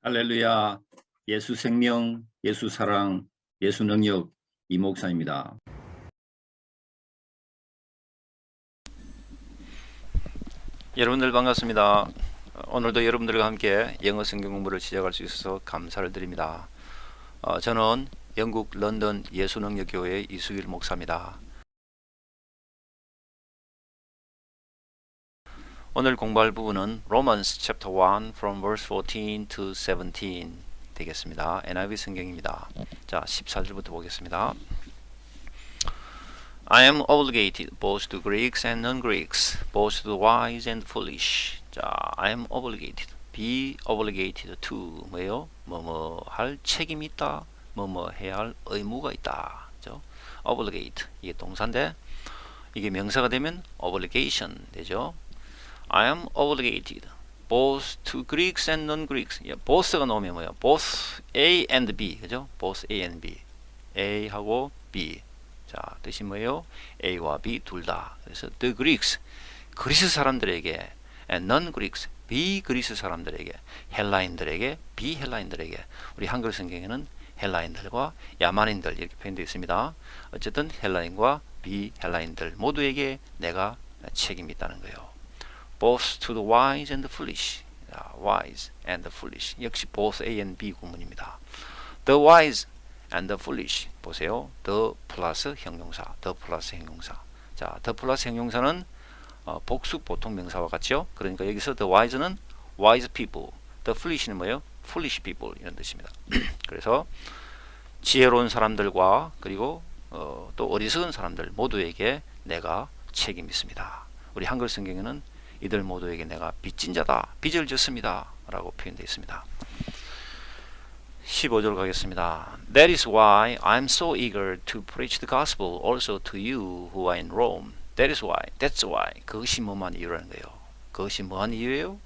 할렐루야. 예수 생명, 예수 사랑, 예수 능력 이 목사입니다. 여러분들 반갑습니다. 오늘도 여러분들과 함께 영어 성경 공부를 시작할 수 있어서 감사를 드립니다. 저는 영국 런던 예수능력교회 이수길 목사입니다. 오늘 공부할 부분은 Romans chapter 1 from verse 14 to 17 되겠습니다. NIV 성경입니다. 자, 14절부터 보겠습니다. I am obligated both to Greeks and non-Greeks, both to the wise and foolish. 자, I am obligated, be obligated to 뭐예요? 뭐뭐 할 책임이 있다, 뭐뭐 해야 할 의무가 있다. 그죠? obligate 이게 동사인데 이게 명사가 되면 obligation 되죠. I am obligated both to Greeks and non-Greeks. both가 나오면 뭐예요? both A and B 그죠? both A and B, A하고 B. 자, 뜻이 뭐예요? A와 B 둘 다. 그래서 the Greeks, 그리스 사람들에게, and non-Greeks, 비그리스 사람들에게, 헬라인들에게, 비헬라인들에게. 우리 한글 성경에는 헬라인들과 야만인들 이렇게 표현되어 있습니다. 어쨌든 헬라인과 비헬라인들 모두에게 내가 책임이 있다는 거예요. Both to the wise and the foolish. wise and the foolish. 역시 both A and B 구문입니다. The wise and the foolish. 보세요. the 플러스 형용사. the 플러스 형용사. 자, the 플러스 형용사는 복수 보통 명사와 같죠? 그러니까 여기서 the wise는 wise people, the foolish는 뭐예요? foolish people 이런 뜻입니다. 그래서 지혜로운 사람들과 그리고 또 어리석은 사람들 모두에게 내가 책임이 있습니다. 우리 한글 성경에는 이들 모두에게 내가 빚진 자다, 빚을 졌습니다 라고 표현되어 있습니다. 15절 가겠습니다. That is why I'm so eager to preach the gospel also to you who are in Rome. That is why, that's why. 그것이 뭐만 이유라는 거예요. 그것이 뭐한 이유예요?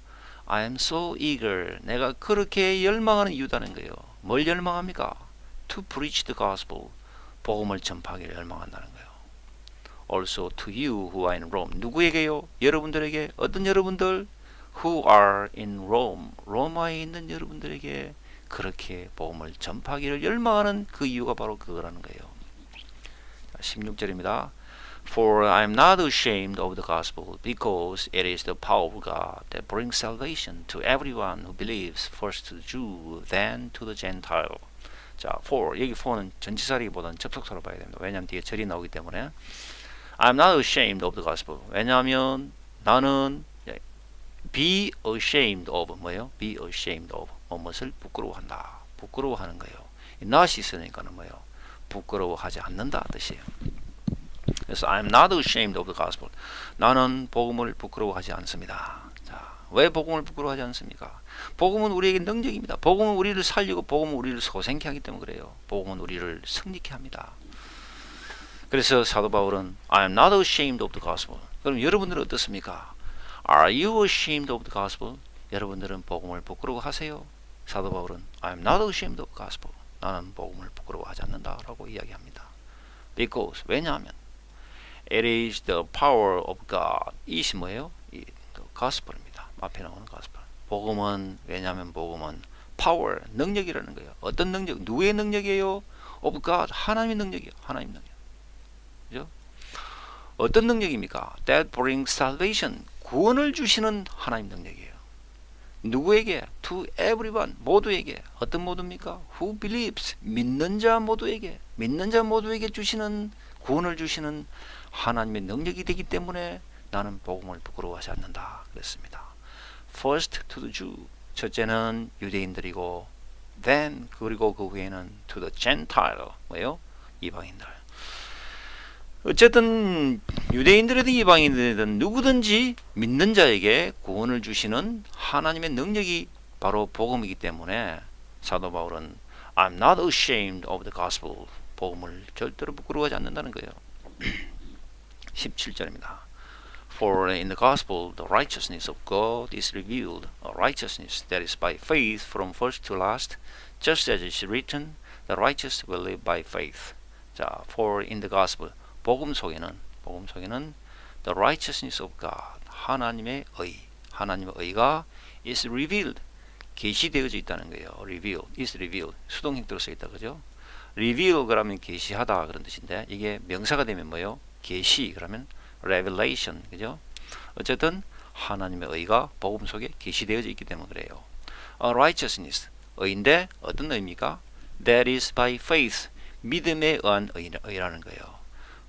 I am so eager. 내가 그렇게 열망하는 이유다는 거예요. 뭘 열망합니까? To preach the gospel. 복음을 전파하기를 열망한다는 거예요. Also to you who are in Rome. 누구에게요? 여러분들에게. 어떤 여러분들? Who are in Rome. 로마에 있는 여러분들에게 그렇게 복음을 전파하기를 열망하는 그 이유가 바로 그거라는 거예요. 16절입니다. For I am not ashamed of the gospel, because it is the power of God that brings salvation to everyone who believes, first to the Jew, then to the Gentile. 자, for 여기 for는 전치사라기보다는 접속사로 봐야 됩니다. 왜냐하면 뒤에 절이 나오기 때문에. I am not ashamed of the gospel. 왜냐하면 나는 be ashamed of 뭐예요? be ashamed of 무엇을 부끄러워한다. 부끄러워하는 거예요. not이 있으니까는 뭐예요? 부끄러워하지 않는다 뜻이에요. 그래서 I'm not ashamed of the gospel. 나는 복음을 부끄러워하지 않습니다. 자, 왜 복음을 부끄러워하지 않습니까? 복음은 우리에게 능력입니다. 복음은 우리를 살리고 복음은 우리를 소생케 하기 때문에 그래요. 복음은 우리를 승리케 합니다. 그래서 사도 바울은 I am not ashamed of the gospel. 그럼 여러분들은 어떻습니까? Are you ashamed of the gospel? 여러분들은 복음을 부끄러워하세요? 사도 바울은 I am not ashamed of the gospel. 나는 복음을 부끄러워하지 않는다라고 이야기합니다. Because 왜냐하면 it is the power of God. 이것이 뭐예요? 이 gospel입니다. 앞에 나오는 gospel. 복음은 왜냐하면 복음은 power 능력이라는 거예요. 어떤 능력? 누구의 능력이에요? of God 하나님의 능력이에요. 하나님 능력. 그죠? 어떤 능력입니까? That brings salvation. 구원을 주시는 하나님 능력이에요. 누구에게? To everyone. 모두에게. 어떤 모두입니까? Who believes. 믿는 자 모두에게. 믿는 자 모두에게 주시는 구원을 주시는 하나님의 능력이 되기 때문에 나는 복음을 부끄러워하지 않는다 그랬습니다. First to the Jew. 첫째는 유대인들이고 then 그리고 그 후에는 to the Gentile. 뭐예요? 이방인들. 어쨌든 유대인들이든 이방인들이든 누구든지 믿는 자에게 구원을 주시는 하나님의 능력이 바로 복음이기 때문에 사도 바울은 I'm not ashamed of the gospel. 복음을 절대로 부끄러워하지 않는다는 거예요. 17절입니다. For in the gospel the righteousness of God is revealed, a righteousness that is by faith from first to last, just as it is written, the righteous will live by faith. 자, for in the gospel 복음 속에는 the righteousness of God 하나님의 의가 is revealed 계시되어져 있다는 거예요. reveal, is revealed. 수동형태로 써 있다, 그죠? reveal 그러면 계시하다 그런 뜻인데 이게 명사가 되면 뭐요? 계시 그러면 revelation, 그죠? 어쨌든 하나님의 의가 복음 속에 계시되어져 있기 때문에 그래요. righteousness, 의인데 어떤 의입니까? That is by faith, 믿음에 의한 의라는 거예요.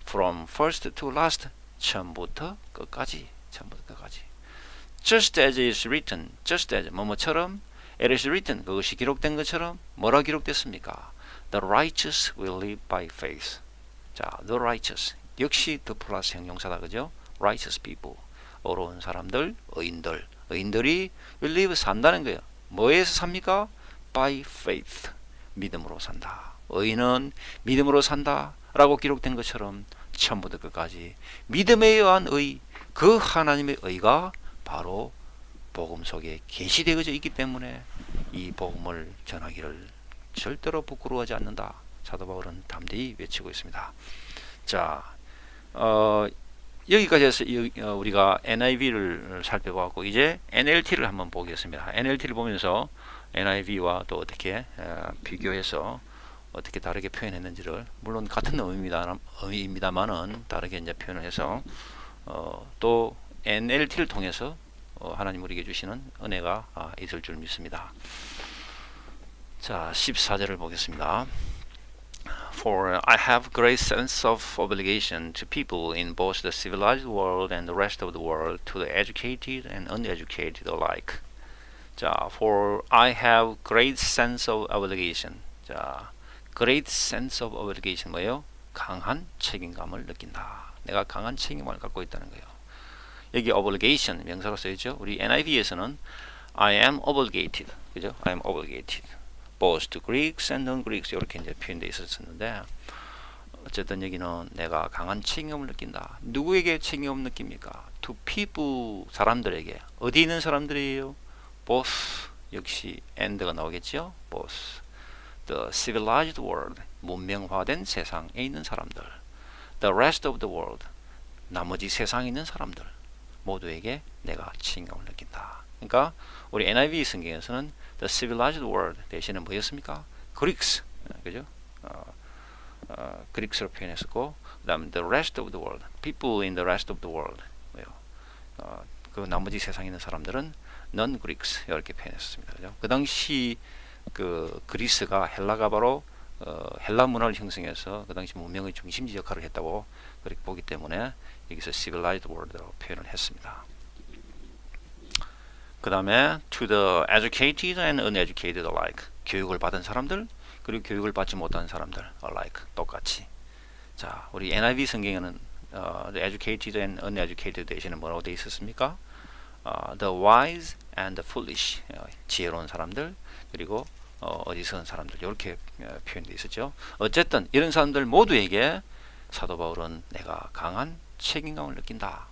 From first to last, 처음부터 끝까지, 처음부터 끝까지. Just as is written, just as 뭐뭐처럼, it is written, 그것이 기록된 것처럼 뭐라 기록됐습니까? The righteous will live by faith. 자, the righteous 역시 the 플러스 형용사다, 그죠? Righteous people, 어려운 사람들, 의인들이 will live 산다는 거예요. 뭐에서 삽니까? By faith, 믿음으로 산다. 의인은 믿음으로 산다 라고 기록된 것처럼 처음부터 끝까지 믿음에 의한 의, 그 하나님의 의가 바로 복음 속에 계시되어져 있기 때문에 이 복음을 전하기를 절대로 부끄러워하지 않는다. 사도 바울은 담대히 외치고 있습니다. 자, 여기까지 해서 우리가 NIV를 살펴보았고 이제 NLT를 한번 보겠습니다. NLT를 보면서 NIV와 또 어떻게 비교해서 어떻게 다르게 표현했는지를, 물론 같은 의미입니다만은 다르게 이제 표현을 해서 또 NLT를 통해서 하나님 우리에게 주시는 은혜가 있을 줄 믿습니다. 자, 14절을 보겠습니다. For I have great sense of obligation to people in both the civilized world and the rest of the world, to the educated and uneducated alike. 자, for I have great sense of obligation. 자, great sense of obligation 뭐예요? 강한 책임감을 느낀다. 내가 강한 책임감을 갖고 있다는 거예요. 여기 obligation 명사로 써있죠. 우리 NIV에서는 I am obligated, 그죠? I am obligated. both to Greeks and non-Greeks 이렇게 이제 표현되어 있었는데 어쨌든 여기는 내가 강한 책임감을 느낀다. 누구에게 책임감을 느낍니까? To people, 사람들에게. 어디 있는 사람들이에요? Both, 역시 and가 나오겠죠. Both. The civilized world, 문명화된 세상에 있는 사람들. The rest of the world, 나머지 세상에 있는 사람들 모두에게 내가 책임감을 느낀다. 그러니까 우리 NIV 성경에서는 The civilized world 대신에 뭐였습니까? Greeks, 그죠? 그릭스로 표현했었고, 그다음 the rest of the world, people in the rest of the world, 그 나머지 세상에 있는 사람들은 non-Greeks 이렇게 표현했습니다. 그죠? 그 당시 그 그리스가 헬라가 바로 헬라 문화를 형성해서 그 당시 문명의 중심지 역할을 했다고 그렇게 보기 때문에 여기서 civilized world라고 표현을 했습니다. 그 다음에 to the educated and uneducated alike, 교육을 받은 사람들 그리고 교육을 받지 못한 사람들 alike, 똑같이. 자, 우리 NIV 성경에는 the educated and uneducated 대신에 뭐라고 되어 있었습니까? The wise and the foolish, 지혜로운 사람들 그리고 어리석은 사람들 이렇게 표현되어 있었죠. 어쨌든 이런 사람들 모두에게 사도 바울은 내가 강한 책임감을 느낀다,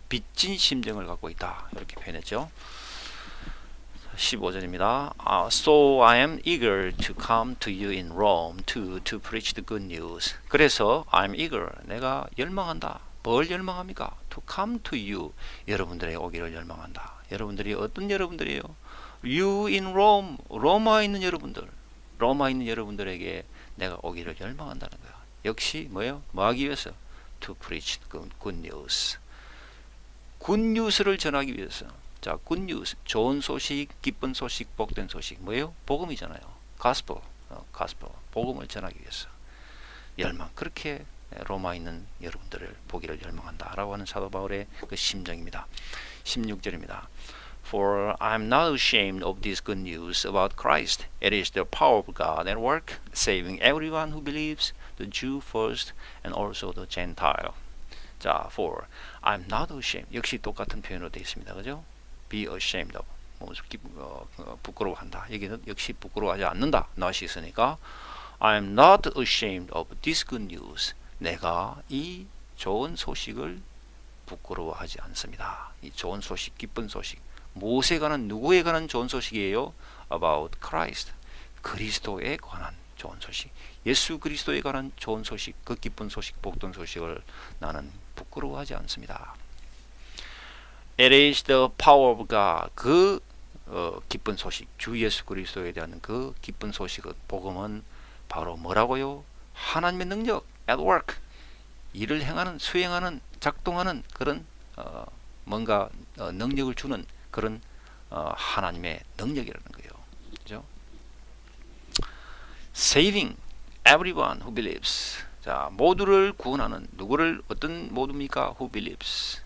빚진 심정을 갖고 있다 이렇게 표현했죠. 15절입니다. So I am eager to come to you in Rome to preach the good news. 그래서 I'm eager, 내가 열망한다. 뭘 열망합니까? To come to you, 여러분들에게 오기를 열망한다. 여러분들이 어떤 여러분들이에요? You in Rome, 로마에 있는 여러분들, 로마에 있는 여러분들에게 내가 오기를 열망한다는 거야. 역시 뭐예요? 뭐 하기 위해서? To preach the good news. 굿뉴스를 전하기 위해서. 자, 굿뉴스, 좋은 소식, 기쁜 소식, 복된 소식 뭐예요? 복음이잖아요. gospel, 복음을 전하기 위해서 열망. 그렇게 로마에 있는 여러분들을 보기를 열망한다 라고 하는 사도 바울의 그 심정입니다. 16절입니다. For I am not ashamed of this good news about Christ. It is the power of God at work, saving everyone who believes, the Jew first and also the Gentile. 자, for I am not ashamed, 역시 똑같은 표현으로 되어 있습니다. 그죠? Be ashamed of, 부끄러워한다. 여기는 역시 부끄러워하지 않는다. not이 있으니까 I am not ashamed of this good news. 내가 이 좋은 소식을 부끄러워하지 않습니다. 이 좋은 소식, 기쁜 소식. 무엇에 관한, 누구에 관한 좋은 소식이에요? About Christ. 그리스도에 관한 좋은 소식. 예수 그리스도에 관한 좋은 소식, 그 기쁜 소식, 복된 소식을 나는 부끄러워하지 않습니다. It is the power of God. 그 기쁜 소식, 주 예수 그리스도에 대한 그 기쁜 소식은 복음은 바로 뭐라고요? 하나님의 능력, at work, 일을 행하는, 수행하는, 작동하는 그런 뭔가 능력을 주는 그런 하나님의 능력이라는 거예요. 그죠? Saving everyone who believes. 자, 모두를 구원하는, 누구를, 어떤 모두입니까? Who believes.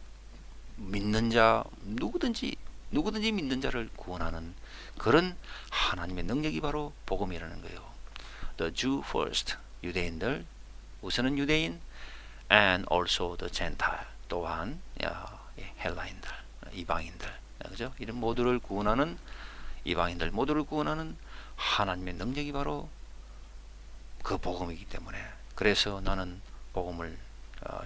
믿는 자, 누구든지 믿는 자를 구원하는 그런 하나님의 능력이 바로 복음이라는 거예요. The Jew first, 유대인들, 우선은 유대인, and also the Gentile, 또한 헬라인들, 이방인들, 그죠? 이런 모두를 구원하는, 이방인들 모두를 구원하는 하나님의 능력이 바로 그 복음이기 때문에, 그래서 나는 복음을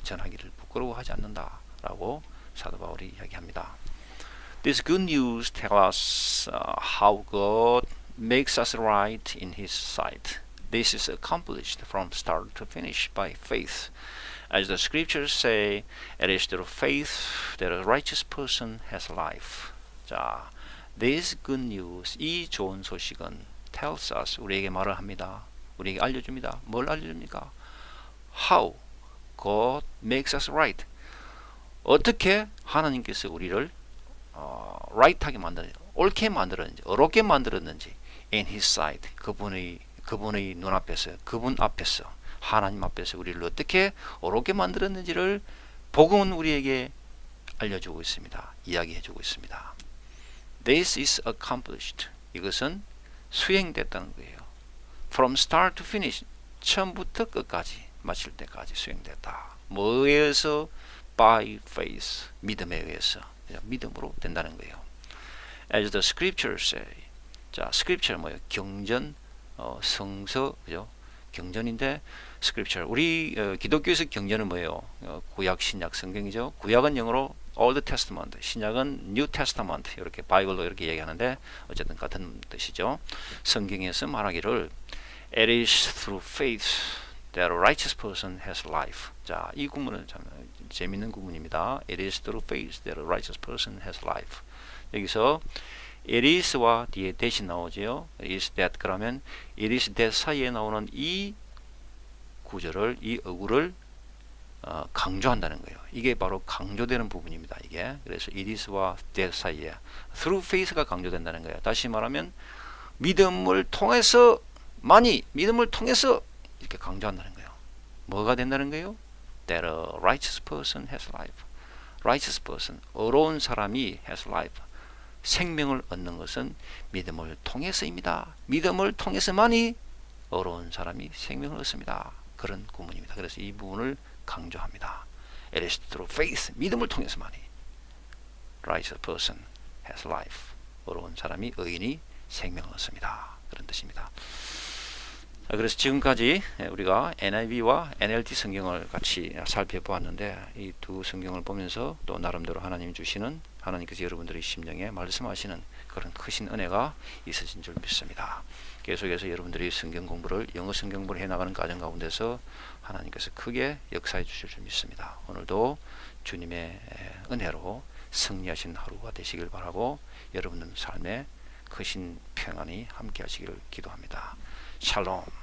전하기를 부끄러워하지 않는다라고 사도 바울이 이야기합니다. This good news tells us how God makes us right in His sight. This is accomplished from start to finish by faith. As the scriptures say, it is through faith that a righteous person has life. 자, this good news, 이 좋은 소식은 tells us, 우리에게 말을 합니다. 우리에게 알려줍니다. 뭘 알려줍니까? How God makes us right. 어떻게 하나님께서 우리를 right하게 만드는지, 옳게 만들었는지, 어렵게 만들었는지, in His sight, 그분의 눈앞에서, 그분 앞에서, 하나님 앞에서 우리를 어떻게 어렵게 만들었는지를 복음은 우리에게 알려주고 있습니다. 이야기해주고 있습니다. This is accomplished. 이것은 수행됐다는 거예요. From start to finish. 처음부터 끝까지, 마칠 때까지 수행됐다. 뭐에 의해서? By faith. 믿음에 의해서. 믿음으로 된다는 거예요. As the scriptures say. 자, scripture 뭐예요? 경전, 성서, 그죠? 경전인데 scripture. 우리 기독교에서 경전은 뭐예요? 구약, 신약, 성경이죠. 구약은 영어로 Old Testament, 신약은 New Testament, 이렇게 바이블로 이렇게 얘기하는데 어쨌든 같은 뜻이죠. 성경에서 말하기를 It is through faith that a righteous person has life. 자, 이 구문은 참 재밌는 구문입니다. It is through faith that a righteous person has life. 여기서 it is와 뒤에 that이 나오죠. It is that 그러면 it is that 사이에 나오는 이 구절을, 이 어구를 강조한다는 거예요. 이게 바로 강조되는 부분입니다. 이게 그래서 it is와 that 사이에 through faith가 강조된다는 거예요. 다시 말하면 믿음을 통해서 이렇게 강조한다는 거예요. 뭐가 된다는 거예요? That a righteous person has life. Righteous person, 의로운 사람이 has life. 생명을 얻는 것은 믿음을 통해서입니다. 믿음을 통해서만이 의로운 사람이 생명을 얻습니다. 그런 구문입니다. 그래서 이 부분을 강조합니다. It is through faith, 믿음을 통해서만이 righteous person has life. 의로운 사람이, 의인이 생명을 얻습니다. 그런 뜻입니다. 그래서 지금까지 우리가 NIV와 NLT 성경을 같이 살펴보았는데 이 두 성경을 보면서 또 나름대로 하나님이 주시는, 하나님께서 여러분들의 심령에 말씀하시는 그런 크신 은혜가 있으신 줄 믿습니다. 계속해서 여러분들이 성경 공부를, 영어 성경 공부를 해나가는 과정 가운데서 하나님께서 크게 역사해 주실 줄 믿습니다. 오늘도 주님의 은혜로 승리하신 하루가 되시길 바라고 여러분들 삶에 크신 평안이 함께 하시기를 기도합니다. 샬롬.